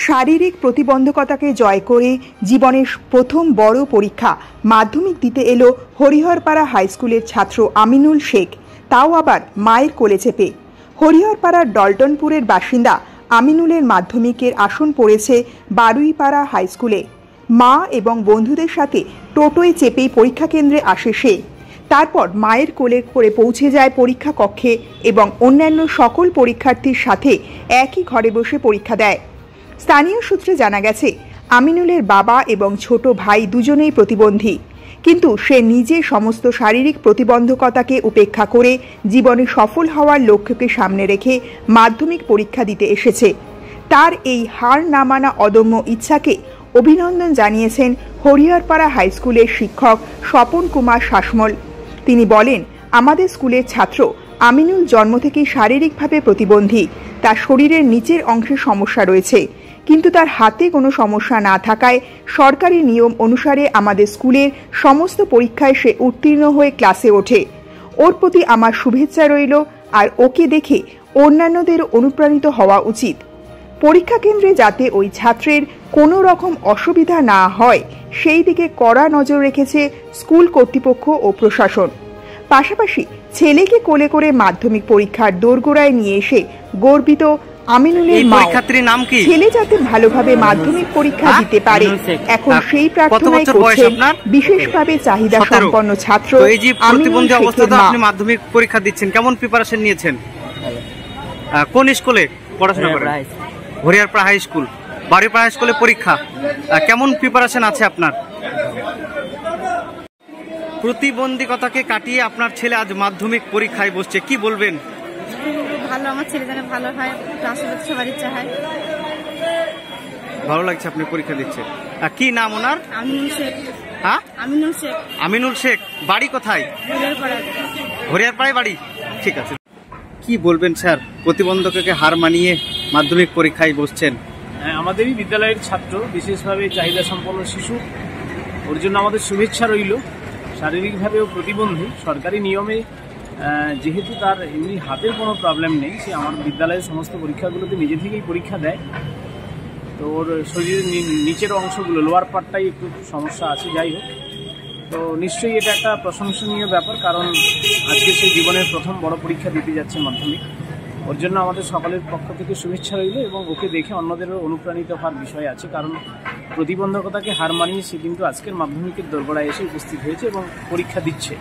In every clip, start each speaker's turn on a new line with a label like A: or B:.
A: শারীরিক প্রতিবন্ধকতাকে জয় করে জীবনের প্রথম বড় পরীক্ষা মাধ্যমিক দিতে এলো হরিহরপাড়া হাই স্কুলের ছাত্র আমিনুল শেখ, তাও আবার মায়ের কোলে চেপে। হরিহরপাড়ার ডলটনপুরের বাসিন্দা আমিনুলের মাধ্যমিকের আসন পড়েছে বারুইপাড়া হাই স্কুলে। মা এবং বন্ধুদের সাথে টোটোয় চেপেই পরীক্ষা কেন্দ্রে আসে সে। তারপর মায়ের কোলে করে পৌঁছে যায় পরীক্ষা কক্ষে এবং অন্যান্য সকল পরীক্ষার্থীর সাথে একই ঘরে বসে পরীক্ষা দেয়। স্থানীয় সূত্রে জানা গেছে, আমিনুলের বাবা এবং ছোট ভাই দুজনেই প্রতিবন্ধী, কিন্তু সে নিজে সমস্ত শারীরিক প্রতিবন্ধকতাকে উপেক্ষা করে জীবনে সফল হওয়ার লক্ষ্যকে সামনে রেখে মাধ্যমিক পরীক্ষা দিতে এসেছে। তার এই হার না মানা অদম্য ইচ্ছাকে অভিনন্দন জানিয়েছেন হরিহরপাড়া হাই স্কুলের শিক্ষক স্বপন কুমার শাসমল। তিনি বলেন, আমাদের স্কুলের ছাত্র আমিনুল জন্ম থেকেই শারীরিকভাবে প্রতিবন্ধী। তার শরীরের নিচের অংশে সমস্যা রয়েছে, কিন্তু তার হাতে কোনো সমস্যা না থাকায় সরকারি নিয়ম অনুসারে আমাদের স্কুলের সমস্ত পরীক্ষায় সে উত্তীর্ণ হয়ে ক্লাসে ওঠে। ওর প্রতি আমার শুভেচ্ছা রইল, আর ওকে দেখে অন্যান্যদের অনুপ্রাণিত হওয়া উচিত। পরীক্ষা কেন্দ্রে যাতে ওই ছাত্রের কোনো রকম অসুবিধা না হয় সেই দিকে কড়া নজর রেখেছে স্কুল কর্তৃপক্ষ ও প্রশাসন। পাশাপাশি ছেলেকে কোলে করে মাধ্যমিক পরীক্ষার দোরগোড়ায় নিয়ে এসে গর্বিত আমিনুলের মা। ছেলে যাতে ভালোভাবে মাধ্যমিক পরীক্ষা দিতে পারে, এখন সেই প্রার্থনাই করছেন বিশেষভাবে চাহিদা সম্পন্ন ছাত্র আমিনুল শেখের মা।
B: আপনি মাধ্যমিক পরীক্ষা দিচ্ছেন, কেমন প্রিপারেশন নিয়েছেন? কোন স্কুলে পড়াশোনা করেন? Hariharpara high school, Baruipara high স্কুলে পরীক্ষা। কেমন প্রিপারেশন আছে আপনার? প্রতিবন্ধকতাকে কাটিয়ে আপনার ছেলে আজ মাধ্যমিক পরীক্ষায় বসছে, কি বলবেন?
C: ভালো, আমার ছেলে যেন ভালো হয়, আসলে সবার ইচ্ছা হয়।
B: ভালো লাগছে আপনি পরীক্ষা দিচ্ছেন। কি নাম ওনার?
C: আমিনুল শেখ।
B: হ্যাঁ,
C: আমিনুল শেখ।
B: আমিনুল শেখ। বাড়ি কোথায়? হরিহরপাড়ায় বাড়ি। ঠিক আছে, কি বলবেন স্যার, প্রতিবন্ধককে হার মানিয়ে মাধ্যমিক পরীক্ষায় বসছেন?
D: আমাদেরই বিদ্যালয়ের ছাত্র, বিশেষভাবে চাহিদা সম্পন্ন শিশু, ওর জন্য আমাদের শুভেচ্ছা রইল। শারীরিকভাবেও প্রতিবন্ধী, সরকারি নিয়মে যেহেতু তার এমনি হাতের কোনো প্রবলেম নেই, সে আমার বিদ্যালয়ের সমস্ত পরীক্ষাগুলোতে নিজে থেকেই পরীক্ষা দেয়। তো ওর শরীরের নিচের অংশগুলো, লোয়ার পার্টটাই একটু সমস্যা আছে। যাই হোক, তো নিশ্চয়ই এটা একটা প্রশংসনীয় ব্যাপার, কারণ আজকে সে জীবনের প্রথম বড় পরীক্ষা দিতে যাচ্ছে মাধ্যমিক। ওর জন্য আমাদের সকলের পক্ষ থেকে শুভেচ্ছা রইল, এবং ওকে দেখে অন্যদেরও অনুপ্রাণিত হওয়ার বিষয় আছে, কারণ প্রতিবন্ধকতাকে হার মানিয়ে সে কিন্তু আজকের মাধ্যমিকের দোরগোড়ায় এসে উপস্থিত হয়েছে এবং পরীক্ষা দিচ্ছে।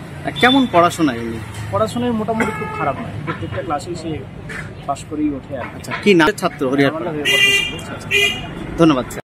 B: কেমন পড়াশোনা? এমনি
D: পড়াশোনায় মোটামুটি খুব খারাপ নয়, প্রত্যেকটা ক্লাসেই সে পাশ করেই ওঠে।
B: আচ্ছা, কি নাম ছাত্র? হরিহরপাড়া।
D: ধন্যবাদ।